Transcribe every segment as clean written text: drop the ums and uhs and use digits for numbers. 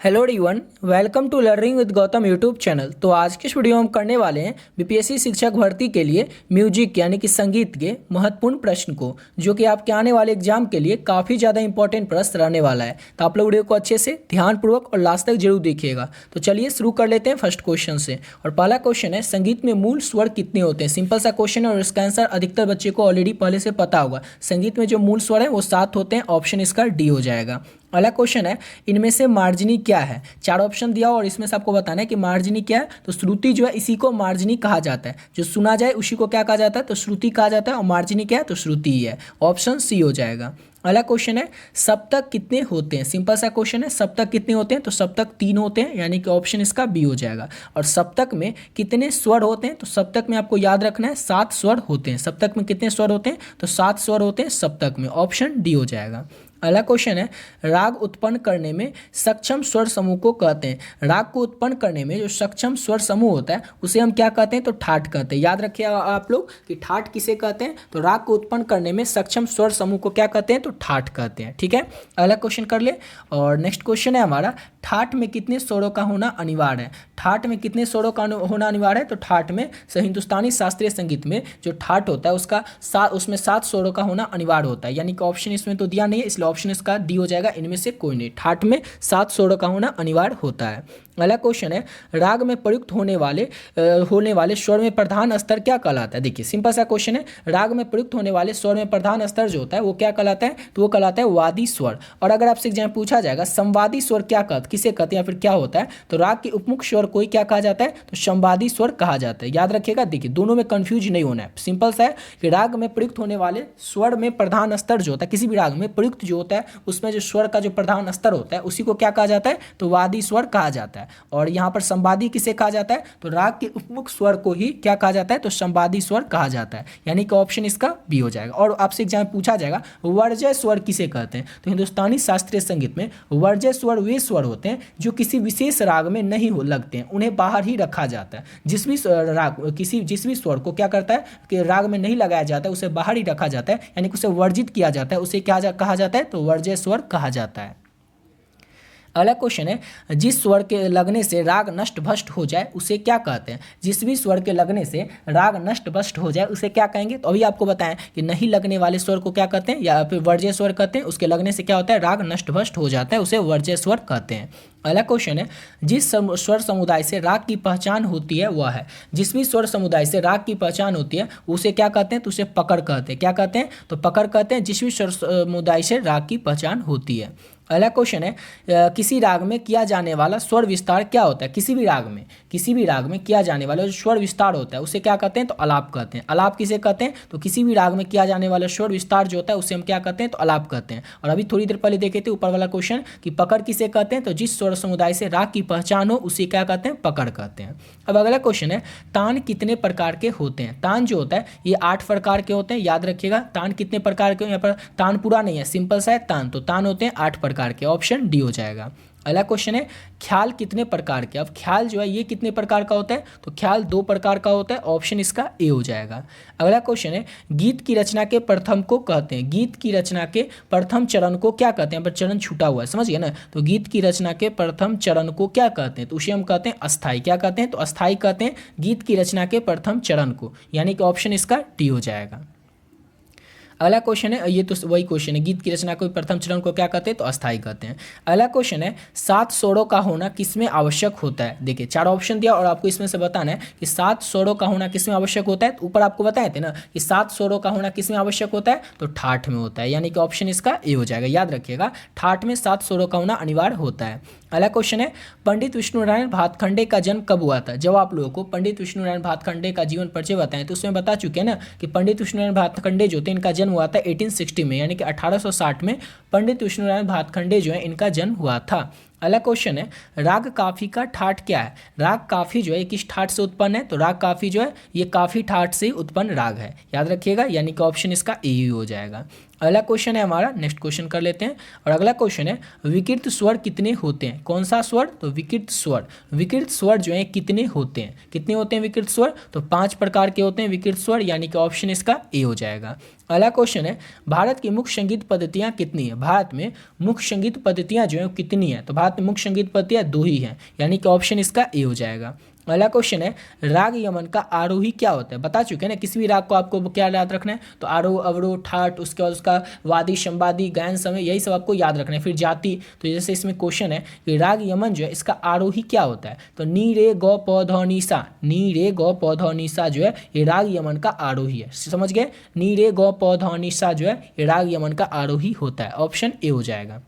Hello everyone, welcome to learning with Gautam YouTube channel. तो आज के इस वीडियो में हम करने वाले हैं बीपीएससी शिक्षक भर्ती के लिए म्यूजिक यानी कि संगीत के महत्वपूर्ण प्रश्न को, जो कि आपके आने वाले एग्जाम के लिए काफ़ी ज़्यादा इंपॉर्टेंट प्रश्न रहने वाला है। तो आप लोग वीडियो को अच्छे से ध्यानपूर्वक और लास्ट तक जरूर देखिएगा। तो चलिए शुरू कर लेते हैं फर्स्ट क्वेश्चन से। और पहला क्वेश्चन है, संगीत में मूल स्वर कितने होते हैं। सिंपल सा क्वेश्चन है और इसका आंसर अधिकतर बच्चे को ऑलरेडी पहले से पता होगा। संगीत में जो मूल स्वर है वो 7 होते हैं। ऑप्शन इसका डी हो जाएगा। अगला क्वेश्चन है, इनमें से मार्जनी क्या है। 4 ऑप्शन दिया और इसमें से आपको बताना है कि मार्जनी क्या है। तो श्रुति जो है इसी को मार्जनी कहा जाता है। जो सुना जाए उसी को क्या कहा जाता है, तो श्रुति कहा जाता है। और मार्जनी क्या है, तो श्रुति ही है। ऑप्शन सी हो जाएगा। अगला क्वेश्चन है, सप्तक कितने होते हैं। सिंपल सा क्वेश्चन है, सप्तक कितने होते हैं। तो सप्तक 3 होते हैं, यानी कि ऑप्शन इसका बी हो जाएगा। और सप्तक में कितने स्वर होते हैं। तो सप्तक में आपको याद रखना है 7 स्वर होते हैं। सप्तक में कितने स्वर होते हैं, तो 7 स्वर होते हैं सप्तक में। ऑप्शन डी हो जाएगा। अगला क्वेश्चन है, राग उत्पन्न करने में सक्षम स्वर समूह को कहते हैं। राग को उत्पन्न करने में जो सक्षम स्वर समूह होता है उसे हम क्या कहते हैं, तो ठाठ कहते हैं। याद रखिए आप लोग कि ठाठ किसे कहते हैं। तो राग को उत्पन्न करने में सक्षम स्वर समूह को क्या कहते हैं, तो ठाठ कहते हैं। ठीक है, अगला क्वेश्चन कर ले। और नेक्स्ट क्वेश्चन है हमारा, ठाठ में कितने स्वरों का होना अनिवार्य है। ठाठ में कितने स्वरों का होना अनिवार्य है। तो ठाठ में हिंदुस्तानी शास्त्रीय संगीत में जो ठाठ होता है उसमें 7 स्वरों का होना अनिवार्य होता है। यानी कि ऑप्शन इसमें तो दिया नहीं है, इसलिए ऑप्शन इसका डी हो जाएगा। इनमें से कोई नहीं। ठाठ में 7 स्वरों का होना अनिवार्य होता है। अगला क्वेश्चन है, राग में प्रयुक्त होने वाले स्वर में प्रधान स्तर क्या कहलाता है। देखिए सिंपल सा क्वेश्चन है, राग में प्रयुक्त होने वाले स्वर में प्रधान स्तर जो होता है वो क्या कहलाता है, तो वो कहलाता है वादी स्वर। और अगर आपसे एग्जाम पूछा जाएगा संवादी स्वर किसे कहते हैं या फिर क्या होता है, तो राग के उपमुख स्वर को क्या कहा जाता है, तो संवादी स्वर कहा जाता है। याद रखिएगा, देखिए दोनों में कंफ्यूज नहीं होना है। सिंपल सा है कि राग में प्रयुक्त होने वाले स्वर में प्रधान स्तर जो होता है, किसी भी राग में प्रयुक्त जो होता है उसमें जो स्वर का जो प्रधान स्तर होता है उसी को क्या कहा जाता है, तो वादी स्वर कहा जाता है। और यहाँ पर संवादी किसे कहा जाता है, तो राग के उपमुख स्वर को ही क्या कहा जाता है, तो संवादी स्वर कहा जाता है। यानी कि ऑप्शन इसका बी हो जाएगा। और आपसे एग्जाम पूछा जाएगा वर्ज्य स्वर किसे कहते हैं। तो हिंदुस्तानी शास्त्रीय संगीत में वर्ज्य स्वर वे स्वर होते हैं जो किसी विशेष राग में नहीं लगते हैं, उन्हें बाहर ही रखा जाता है। जिस भी स्वर को क्या करता है कि राग में नहीं लगाया जाता है उसे बाहर ही रखा जाता है, यानी कि उसे वर्जित किया जाता है। उसे क्या कहा जाता है, तो वर्ज्य स्वर कहा जाता है। अगला क्वेश्चन है, जिस स्वर के लगने से राग नष्ट भ्रष्ट हो जाए उसे क्या कहते हैं। जिस भी स्वर के लगने से राग नष्ट भ्रष्ट हो जाए उसे क्या कहेंगे। तो अभी आपको बताएं कि नहीं लगने वाले स्वर को क्या कहते हैं, या फिर वर्ज्य स्वर कहते हैं। उसके लगने से क्या होता है, राग नष्ट भ्रष्ट हो जाता है, उसे वर्ज्य स्वर कहते हैं। अगला क्वेश्चन है, जिस स्वर समुदाय से राग की पहचान होती है वह है। जिस भी स्वर समुदाय से राग की पहचान होती है उसे क्या कहते हैं, तो उसे पकड़ कहते हैं। क्या कहते हैं, तो पकड़ कहते हैं जिस भी स्वर समुदाय से राग की पहचान होती है। अगला क्वेश्चन है, किसी राग में किया जाने वाला स्वर विस्तार क्या होता है। किसी भी राग में किया जाने वाला जो स्वर विस्तार होता है उसे क्या कहते हैं, तो अलाप कहते हैं। अलाप किसे कहते हैं, तो किसी भी राग में किया जाने वाला स्वर विस्तार जो होता है उसे हम क्या कहते हैं, तो अलाप कहते हैं। और अभी थोड़ी देर पहले देखे थे ऊपर वाला क्वेश्चन कि पकड़ किसे कहते हैं, तो जिस स्वर समुदाय से राग की पहचान हो उसे क्या कहते हैं, पकड़ कहते हैं। अब अगला क्वेश्चन है, तान कितने प्रकार के होते हैं। तान जो होता है ये 8 प्रकार के होते हैं। याद रखिएगा, तान कितने प्रकार के, यहाँ पर तान पूरा नहीं है, सिंपल सा है तान। तो तान होते हैं 8 प्रकार के। ऑप्शन डी हो जाएगा। अगला क्वेश्चन है, ख्याल कितने प्रकार के। अब ख्याल जो है ये कितने प्रकार का होता है, तो ख्याल 2 प्रकार का होता है। ऑप्शन इसका ए हो जाएगा। अगला क्वेश्चन है, गीत की रचना के प्रथम को कहते हैं। गीत की रचना के प्रथम चरण को क्या कहते हैं। यहाँ पर चरण छूटा हुआ है, समझिए ना। तो गीत की रचना के प्रथम चरण को क्या कहते हैं, तो उसे हम कहते हैं अस्थाई। क्या कहते हैं, तो अस्थाई कहते हैं गीत की रचना के प्रथम चरण को। यानी कि ऑप्शन इसका डी हो जाएगा। अगला क्वेश्चन है, ये तो वही क्वेश्चन है, गीत की रचना को प्रथम चरण को क्या कहते हैं, तो अस्थाई कहते हैं। अगला क्वेश्चन है, 7 स्वरों का होना किसमें आवश्यक होता है। देखिए 4 ऑप्शन दिया और आपको इसमें से बताना है कि 7 स्वरों का होना किसमें आवश्यक होता है। तो ऊपर आपको बताए थे ना कि 7 स्वरों का होना किसमें आवश्यक होता है, तो ठाठ में होता है। यानी कि ऑप्शन इसका ए हो जाएगा। याद रखिएगा, ठाठ में 7 स्वरों का होना अनिवार्य होता है। अगला क्वेश्चन है, पंडित विष्णुनारायण भातखंडे का जन्म कब हुआ था। जब आप लोगों को पंडित विष्णुनारायण भातखंडे का जीवन परिचय बताएं तो उसमें बता चुके हैं ना कि पंडित विष्णुनारायण भातखंडे जो थे इनका जन्म हुआ था 1860 में, यानी कि 1860 में पंडित विष्णुनारायण भातखंडे जो है इनका जन्म हुआ था। अगला क्वेश्चन है, राग काफी का ठाठ क्या है। राग काफी जो है किस ठाठ से उत्पन्न है, तो राग काफी जो है ये काफी ठाठ से उत्पन्न राग है। याद रखिएगा, यानी कि ऑप्शन इसका ए ही हो जाएगा। अगला क्वेश्चन है हमारा, नेक्स्ट क्वेश्चन कर लेते हैं। और अगला क्वेश्चन है, विकृत स्वर कितने होते हैं। कौन सा स्वर, तो विकृत स्वर। विकृत स्वर जो है कितने होते हैं, कितने होते हैं विकृत स्वर, तो 5 प्रकार के होते हैं विकृत स्वर। यानी कि ऑप्शन इसका ए हो जाएगा। अगला क्वेश्चन है, भारत की मुख्य संगीत पद्धतियाँ कितनी है। भारत में मुख्य संगीत पद्धतियाँ जो है कितनी है, तो भारत में मुख्य संगीत पद्धति है, 2 ही हैं, यानी कि ऑप्शन इसका ए हो जाएगा। अगला क्वेश्चन है, राग यमन का आरोही क्या होता है? बता चुके हैं ना, किसी भी राग को आपको क्या याद रखना है, तो आरोह अवरोह ठाट, उसके बाद उसका वादी संवादी गायन समय, यही सब आपको याद रखना है। फिर जाति, तो जैसे इसमें क्वेश्चन है कि राग यमन जो है इसका आरोही क्या होता है, तो नी रे गौ पौधौ नी सा, नी रे गौ पौधौ नी सा जो है ये राग यमन का आरोही है। समझ गए, नी रे गौ पौधौ नी सा जो है ये राग यमन का आरोही होता है, ऑप्शन ए हो जाएगा।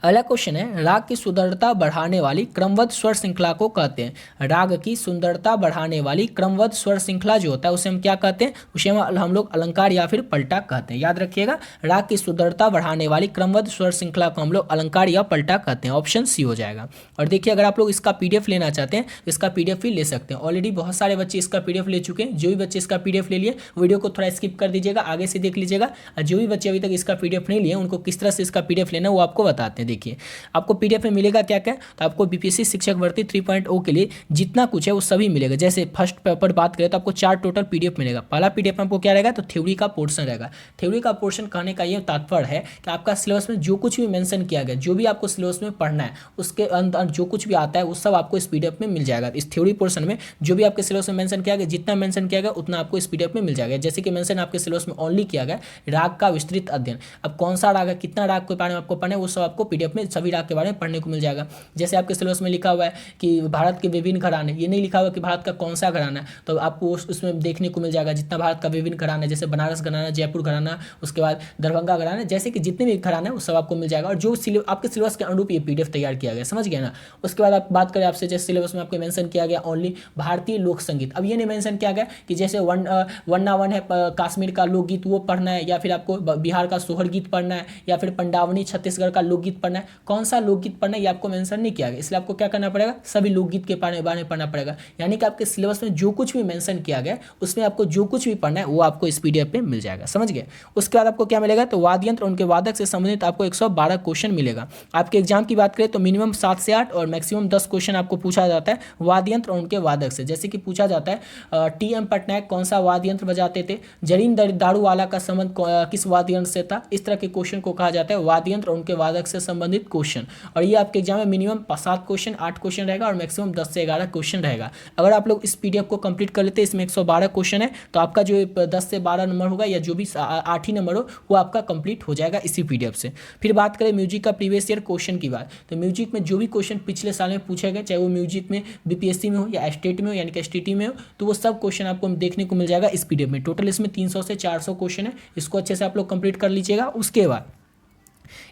अगला क्वेश्चन है, राग की सुंदरता बढ़ाने वाली क्रमबद्ध स्वर श्रृंखला को कहते हैं? राग की सुंदरता बढ़ाने वाली क्रमबद्ध स्वर श्रृंखला जो होता है उसे हम क्या कहते हैं? उसे हम लोग अलंकार या फिर पलटा कहते हैं। याद रखिएगा, राग की सुंदरता बढ़ाने वाली क्रमबद्ध स्वर श्रृंखला को हम लोग अलंकार या पलटा कहते हैं, ऑप्शन सी हो जाएगा। और देखिए, अगर आप लोग इसका पीडीएफ लेना चाहते हैं तो इसका पीडीएफ भी ले सकते हैं। ऑलरेडी बहुत सारे बच्चे इसका पीडीएफ ले चुके हैं। जो भी बच्चे इसका पीडीएफ ले लिए, वीडियो को थोड़ा स्किप कर दीजिएगा, आगे से देख लीजिएगा। और जो भी बच्चे अभी तक इसका पीडीएफ नहीं लिए, उनको किस तरह से इसका पीडीएफ लेना है वो आपको बताते हैं। देखिए, आपको पीडीएफ में मिलेगा क्या क्या, तो आपको बीपीएससी शिक्षक भर्ती 3.0 के लिए जितना कुछ है वो सभी मिलेगा। जैसे फर्स्ट पेपर बात करें तो आपको 4 टोटल पीडीएफ मिलेगा। पहला पीडीएफ में आपको क्या रहेगा, तो थ्योरी का पोर्शन रहेगा। थ्योरी का पोर्शन कहने का ये तात्पर्य है कि आपका सिलेबस में जो कुछ भी मेंशन किया गया, जो भी आपको सिलेबस में पढ़ना है, उसके अंदर जो कुछ भी आता है वो सब आपको इस पीडीएफ में मिल जाएगा। इस थ्योरी पोर्शन में जो भी आपके सिलेबस में मेंशन किया गया, जितना मेंशन किया गया उतना आपको इस पीडीएफ में मिल जाएगा। जैसे कि मेंशन आपके सिलेबस में ओनली किया गया राग का विस्तृत अध्ययन। अब कौन सा राग है, कितना राग के बारे में आपको पढ़ना है, वो सब आपको पीडीएफ में सभी राग के बारे में पढ़ने को मिल जाएगा। जैसे आपके सिलेबस में लिखा हुआ है कि भारत के विभिन्न घराने, ये नहीं लिखा हुआ कि भारत का कौन सा घराना है, तो आपको उसमें देखने को मिल जाएगा जितना भारत का विभिन्न घराना है, जैसे बनारस घराना, जयपुर घराना, उसके बाद दरभंगा घराना, जैसे कि जितने भी घराना है वो सब आपको मिल जाएगा। और जो आपके सिलेबस के अनुरूप ये पीडीएफ तैयार किया गया, समझ गए ना। उसके बाद आप बात करें आपसे, जैसे सिलेबस में आपको मेंशन किया गया ओनली भारतीय लोक संगीत। अब ये नहीं मेंशन किया गया कि जैसे वन्ना वन है कश्मीर का लोकगीत वो पढ़ना है, या फिर आपको बिहार का सोहर गीत पढ़ना है, या फिर पंडावनी छत्तीसगढ़ का लोकगीत पढ़ना है। कौन सा लोकगीत पढ़ना है ये आपको मेंशन नहीं किया गया, इसलिए आपको क्या करना पड़ेगा, सभी लोकगीत के बारे में पढ़ना पड़ेगा। यानी कि आपके सिलेबस में जो कुछ भी मेंशन किया गया उसमें आपको जो कुछ भी पढ़ना है वो आपको इस पीडीएफ पे मिल जाएगा, समझ गए। उसके बाद आपको क्या मिलेगा, तो वाद्य यंत्र और उनके वादक से संबंधित आपको 112 क्वेश्चन मिलेगा। आपके एग्जाम की बात करें तो मिनिमम 7 से 8 और मैक्सिमम 10 क्वेश्चन आपको पूछा जाता है वाद्य यंत्र और उनके वादक से। जैसे कि पूछा जाता है टी.एम. पटनायक कौन सा वाद्य यंत्र बजाते थे, जरीन दारूवाला का संबंध किस वाद्य यंत्र से था। इस तरह के क्वेश्चन को कहा जाता है वाद्य यंत्र और उनके वादक से संबंधित क्वेश्चन। और ये आपके एग्जाम में मिनिमम 7 क्वेश्चन 8 क्वेश्चन रहेगा और मैक्सिमम 10 से 11 क्वेश्चन रहेगा। अगर आप लोग इस पीडीएफ को कंप्लीट कर लेते हैं, इसमें 112 क्वेश्चन है, तो आपका जो 10 से 12 नंबर होगा या जो भी 8 ही नंबर हो वो आपका कंप्लीट हो जाएगा इसी पीडीएफ से। फिर बात करें म्यूजिक का प्रीवियस ईयर क्वेश्चन की बात, तो म्यूजिक में जो भी क्वेश्चन पिछले साल में पूछे गए, चाहे वो म्यूजिक में बीपीएससी में हो या स्टेट में हो यानी कि एसटीटी में हो, तो वो सब क्वेश्चन आपको देखने को मिल जाएगा इस पीडीएफ में। टोटल इसमें 300 से 400 क्वेश्चन है, इसको अच्छे से आप लोग कंप्लीट कर लीजिएगा। उसके बाद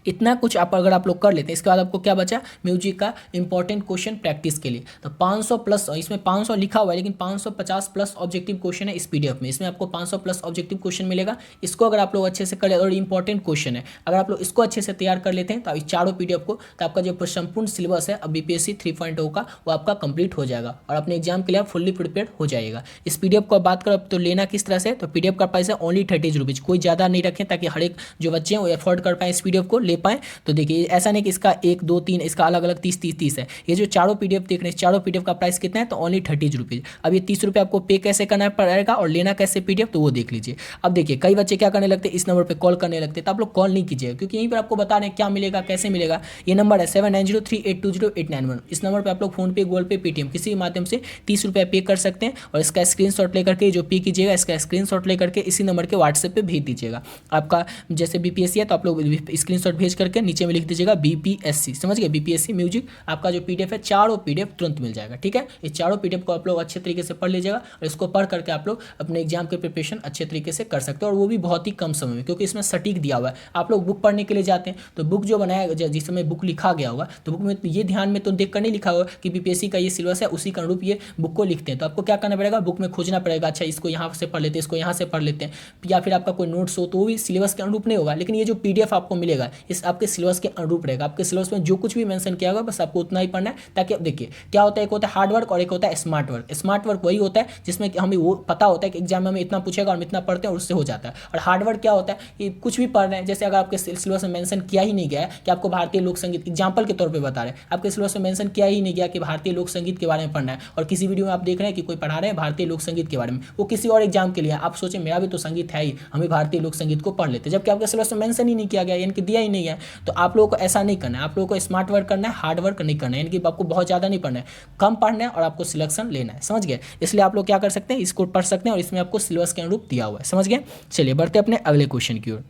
इतना कुछ अगर आप लोग कर लेते हैं, इसके बाद आपको क्या बचा, म्यूजिक का इंपॉर्टेंट क्वेश्चन प्रैक्टिस के लिए। तो 500 प्लस, इसमें 500 लिखा हुआ है लेकिन 550 प्लस ऑब्जेक्टिव क्वेश्चन है इस पीडीएफ में। इसमें आपको 500 प्लस ऑब्जेक्टिव क्वेश्चन मिलेगा। इसको अगर आप लोग अच्छे से कर ले, और इंपॉर्टेंट क्वेश्चन है, अगर आप लोग इसको अच्छे से तैयार कर लेते हैं तो इस चारों पीडीएफ को, तो आपका जो संपूर्ण सिलेबस है अब बीपीएससी 3.0 का वो आपका कंप्लीट हो जाएगा और अपने एग्जाम के लिए आप फुल्ली प्रिपेयर हो जाएगा। इस पीडीएफ को बात करो तो लेना किस तरह से, तो पीडीएफ का प्राइस है ओनली 30 रुपीज़, कोई ज़्यादा नहीं रखें ताकि हर एक जो बच्चे हैं वो अफोर्ड कर पाए, इस पीडीएफ को ले पाएँ। तो देखिए, ऐसा नहीं कि इसका 1 2 3, इसका अलग अलग 30 है। ये जो चारों पीडीएफ देख रहे हैं, चारों पीडीएफ का प्राइस कितना है, तो ओनली 30 रुपीज़। अब ये 30 रुपये आपको पे कैसे करना पड़ेगा और लेना कैसे पीडीएफ, तो वो देख लीजिए। अब देखिए, कई बच्चे क्या करने लगते हैं, इस नंबर पर कॉल करने लगते हैं, तो आप लोग कॉल नहीं कीजिएगा क्योंकि यहीं पर आपको बता रहे हैं क्या मिलेगा, कैसे मिलेगा। ये नंबर है 7903820891। इस नंबर पर आप लोग फोन पे, गूगल पे, पेटीएम किसी भी माध्यम से 30 रुपये पे कर सकते हैं और इसका स्क्रीनशॉट लेकर के जो पे कीजिएगा, इसका स्क्रीनशॉट लेकर के इसी नंबर के व्हाट्सएप पे भेज दीजिएगा। आपका जैसे बीपीएससी है तो आप लोग स्क्रीनशॉट भेज करके नीचे में लिख दीजिएगा बीपीएससी, समझ गए, बीपीएससी म्यूजिक। आपका जो पीडीएफ है चारों पीडीएफ तुरंत मिल जाएगा, ठीक है। इस चारों पीडीएफ को आप लोग अच्छे तरीके से पढ़ लीजिएगा और इसको पढ़ करके आप लोग अपने एग्जाम के प्रिपरेशन अच्छे तरीके से कर सकते हो, और वो भी बहुत ही कम समय में, क्योंकि इसमें सटीक दिया हुआ है। आप लोग बुक पढ़ने के लिए जाते हैं तो बुक जो बनाया, जिस समय बुक लिखा गया होगा तो बुक में ये ध्यान में तो देख कर नहीं लिखा होगा कि बीपीएससी का ये सिलेबस है, उसी के अनुरूप ये बुक को लिखते हैं। तो आपको क्या करना पड़ेगा, बुक में खोजना पड़ेगा, अच्छा इसको यहाँ से पढ़ लेते हैं, इसको यहाँ से पढ़ लेते हैं, या फिर आपका कोई नोट्स हो तो वो भी सिलेबस के अनुरूप नहीं होगा। लेकिन ये जो पीडीएफ आपको मिलेगा इस आपके सिलेबस के अनुरूप रहेगा। आपके सिलेबस में जो कुछ भी मेंशन किया होगा बस आपको उतना ही पढ़ना है, ताकि देखिए क्या होता है, एक होता है हार्ड वर्क और एक होता है स्मार्ट वर्क। स्मार्ट वर्क वही होता है जिसमें हमें वो पता होता है कि एग्जाम में हमें इतना पूछेगा और हम इतना पढ़ते हैं और उससे हो जाता है। और हार्ड वर्क क्या होता है कि कुछ भी पढ़ रहे हैं, जैसे अगर आपके सिलेबस में मेंशन किया ही नहीं गया है कि आपको भारतीय लोक संगीत, एग्जाम्पल के तौर पर बता रहे हैं, आपके सिलेबस में मेंशन किया ही नहीं गया कि भारतीय लोक संगीत के बारे में पढ़ना है, और किसी वीडियो में आप देख रहे हैं कि कोई पढ़ा रहे हैं भारतीय लोक संगीत के बारे में, वो किसी और एग्जाम के लिए, आप सोचें मेरा भी तो संगीत है ही, हमें भारतीय लोक संगीत को पढ़ लेते, जबकि आपके सिलेबस में मेंशन ही नहीं किया गया, यानी कि दिया ही नहीं है। तो आप लोगों को ऐसा नहीं करना है, आप लोगों को स्मार्ट वर्क करना है, हार्ड वर्क नहीं करना है, यानी कि आपको बहुत ज़्यादा नहीं पढ़ना है, कम पढ़ना है और आपको सिलेक्शन लेना है, समझ गए। इसलिए आप लोग क्या कर सकते हैं, इसको पढ़ सकते हैं और इसमें आपको सिलेबस के अनुरूप दिया हुआ है, समझ गए। चलिए बढ़ते अपने अगले क्वेश्चन की ओर।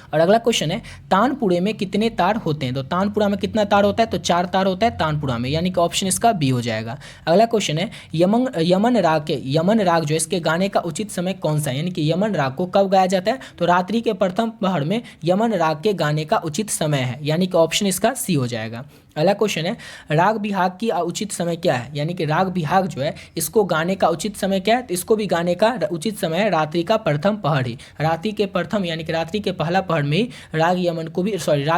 और अगला क्वेश्चन है तानपुरे में कितने तार होते हैं। तो तानपुरा में कितना तार होता है, तो 4 तार होता है तानपुरा में, यानी कि ऑप्शन इसका बी हो जाएगा। अगला क्वेश्चन है यमन राग जो है इसके गाने का उचित समय कौन सा है, यानी कि यमन राग को कब गाया जाता है, तो रात्रि के प्रथम पहर में यमन राग के गाने का उचित समय है, यानी कि ऑप्शन इसका सी हो जाएगा। अगला क्वेश्चन है राग बिहाग की उचित समय क्या है, यानी कि राग बिहाग जो है इसको गाने का उचित समय क्या है, तो इसको भी गाने का उचित समय है रात्रि का प्रथम पहर ही, रात्रि के प्रथम यानी कि रात्रि के पहला पहर में ही राग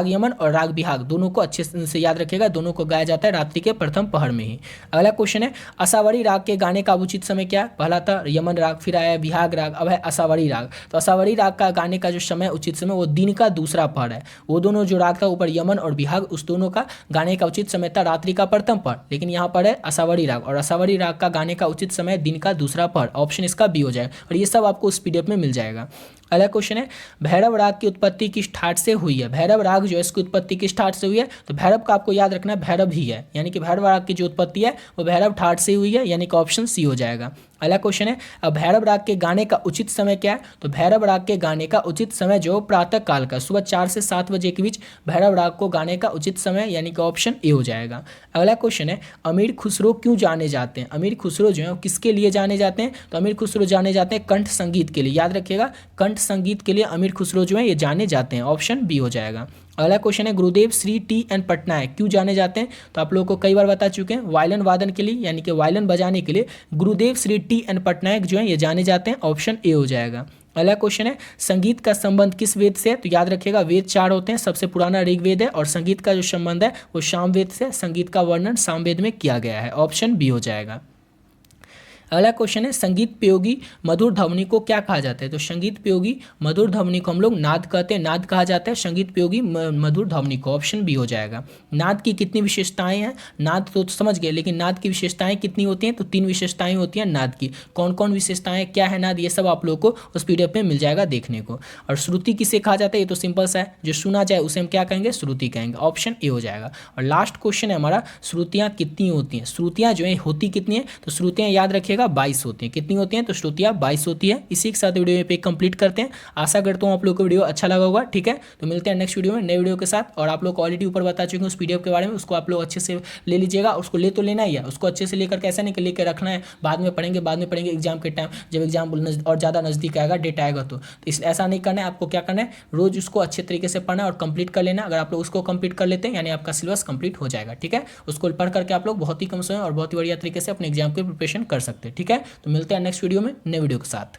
यमन और राग बिहाग दोनों को अच्छे से याद रखिएगा, दोनों को गाया जाता है रात्रि के प्रथम पहर में ही। अगला क्वेश्चन है असावरी राग के गाने का उचित समय क्या है, पहला था यमन राग, फिर आया बिहाग राग, अब है असावरी राग। तो असावरी राग का गाने का जो समय उचित समय वो दिन का दूसरा पहर है, वो दोनों जो राग था ऊपर यमन और बिहाग उस दोनों का गाने का उचित समय था रात्रि का प्रथम पहर, लेकिन यहाँ पर है असावरी राग और असावरी राग का गाने का उचित समय दिन का दूसरा पहर, ऑप्शन इसका बी हो जाएगा और ये सब आपको उस पीडीएफ में मिल जाएगा। अगला क्वेश्चन है भैरव राग की उत्पत्ति किस ठाट से हुई है। भैरव राग जो है इसकी उत्पत्ति किस ठाट से हुई है, तो भैरव का आपको याद रखना है भैरव ही है, यानी कि भैरव राग की जो उत्पत्ति है वो भैरव ठाट से हुई है, यानी कि ऑप्शन सी हो जाएगा। अगला क्वेश्चन है अब भैरव राग के गाने का उचित समय क्या है, तो भैरव राग के गाने का उचित समय जो प्रातः काल का सुबह 4 से 7 बजे के बीच भैरव राग को गाने का उचित समय, यानी कि ऑप्शन ए हो जाएगा। अगला क्वेश्चन है अमीर खुसरो क्यों जाने जाते हैं। अमीर खुसरो जो है किसके लिए जाने जाते हैं, तो अमीर खुसरो जाने जाते हैं कंठ संगीत के लिए, याद रखिएगा कंठ संगीत के लिए अमीर खुसरो जो है ये जाने जाते हैं, ऑप्शन बी हो जाएगा। अगला क्वेश्चन है गुरुदेव श्री टी एन पटनायक क्यों जाने जाते हैं, तो आप लोगों को कई बार बता चुके हैं वायलिन वादन के लिए, यानी कि वायलिन बजाने के लिए गुरुदेव श्री टी एन पटनायक जो है ये जाने जाते हैं, ऑप्शन ए हो जाएगा। अगला क्वेश्चन है संगीत का संबंध किस वेद से है, तो याद रखिएगा वेद 4 होते हैं, सबसे पुराना ऋग्वेद है और संगीत का जो संबंध है वो सामवेद से, संगीत का वर्णन सामवेद में किया गया है, ऑप्शन बी हो जाएगा। अगला क्वेश्चन है संगीत प्रयोगी मधुर ध्वनि को क्या कहा जाता है, तो संगीत प्रयोगी मधुर ध्वनि को हम लोग नाद कहते हैं, नाद कहा जाता है संगीत प्रयोगी मधुर ध्वनि को, ऑप्शन बी हो जाएगा। नाद की कितनी विशेषताएं हैं, नाद तो समझ गए, लेकिन नाद की विशेषताएं कितनी होती हैं, तो 3 विशेषताएं होती हैं नाद की। कौन कौन विशेषताएं क्या है नाद, ये सब आप लोगों को उस पीडीएफ में मिल जाएगा देखने को। और श्रुति किसे कहा जाता है, ये तो सिंपल सा है, जो सुना जाए उसे हम क्या कहेंगे, श्रुति कहेंगे, ऑप्शन ए हो जाएगा। और लास्ट क्वेश्चन है हमारा श्रुतियाँ कितनी होती हैं, श्रुतियाँ जो है होती कितनी है, तो श्रुतियाँ याद रखिएगा 22 होती हैं। कितनी होती हैं, तो श्रुतियाँ 22 होती है। इसी के साथ वीडियो पे कंप्लीट करते हैं। आशा करता हूँ आप लोग को वीडियो अच्छा लगा होगा, ठीक है। तो मिलते हैं नेक्स्ट वीडियो में नए वीडियो के साथ। और आप लोग को ऑलरेडी ऊपर बता चुके हैं उस पीडीएफ के बारे में, उसको आप लोग अच्छे से ले लीजिएगा। उसको ले तो लेना ही है, उसको अच्छे से लेकर कैसे नहीं लेकर रखना है, बाद में पढ़ेंगे एग्जाम के टाइम, जब एग्जाम और ज़्यादा नज़दीक आएगा, डेट आएगा तो ऐसा नहीं करना है। आपको क्या करना है, रोज उसको अच्छे तरीके से पढ़ना और कंप्लीट कर लेना। अगर आप लोग उसको कंप्लीट कर लेते हैं यानी आपका सिलेबस कंप्लीट हो जाएगा, ठीक है। उसको पढ़ करके आप लोग बहुत ही कम समय और बहुत ही बढ़िया तरीके से अपने एग्जाम की प्रिपरेशन कर सकते हैं, ठीक है। तो मिलते हैं नेक्स्ट वीडियो में नए वीडियो के साथ।